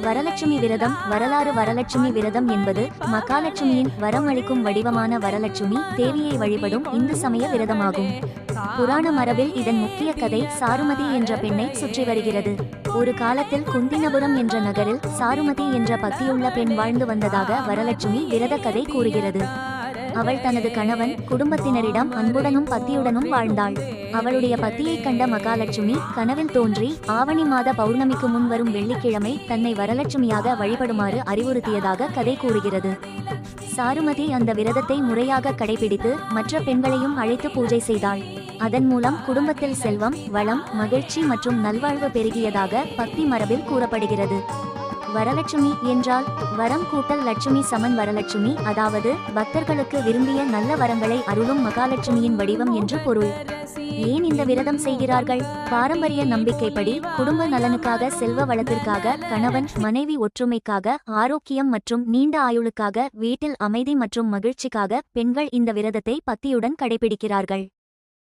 வரலட்சுமி விரதம் வரலாறு. வரலட்சுமி விரதம் என்பது மகாலட்சுமியின் வரம் அளிக்கும் வடிவமான வரலட்சுமி தேவியை வழிபடும் இந்து சமய விரதமாகும். புராண மரபில் இதன் முக்கிய கதை சாருமதி என்ற பெண்ணை சுற்றி வருகிறது. ஒரு காலத்தில் குந்தினபுரம் என்ற நகரில் சாருமதி என்ற பக்தியுள்ள பெண் வாழ்ந்து வந்ததாக வரலட்சுமி விரத கதை கூறுகிறது. அவள் தனது கணவன் குடும்பத்தினரிடம் அன்புடனும் பக்தியுடனும் வாழ்ந்தாள். அவளுடைய பத்தியை கண்ட மகாலட்சுமி கனவில் தோன்றி ஆவணி மாத பௌர்ணமிக்கு முன் வரும் வெள்ளிக்கிழமை தன்னை வரலட்சுமியாக வழிபடுமாறு அறிவுறுத்தியதாக கதை கூறுகிறது. சாருமதி அந்த விரதத்தை முறையாக கடைபிடித்து மற்ற பெண்களையும் அழைத்து பூஜை செய்தாள். அதன் மூலம் குடும்பத்தில் செல்வம், வளம், மகிழ்ச்சி மற்றும் நல்வாழ்வு பெருகியதாக பக்தி மரபில் கூறப்படுகிறது. வரலட்சுமி என்றால் வரம் கூட்டல் லட்சுமி சமன். வரலட்சுமி அதாவது பக்தர்களுக்கு விரும்பிய நல்ல வரங்களை அருளும் மகாலட்சுமியின் வடிவம் என்று பொருள். ஏன் இந்த விரதம் செய்கிறார்கள்? பாரம்பரிய நம்பிக்கைப்படி குடும்ப நலனுக்காக, செல்வ வளத்திற்காக, கணவன் மனைவி ஒற்றுமைக்காக, ஆரோக்கியம் மற்றும் நீண்ட ஆயுளுக்காக, வீட்டில் அமைதி மற்றும் மகிழ்ச்சிக்காக பெண்கள் இந்த விரதத்தை பக்தியுடன் கடைபிடிக்கிறார்கள்.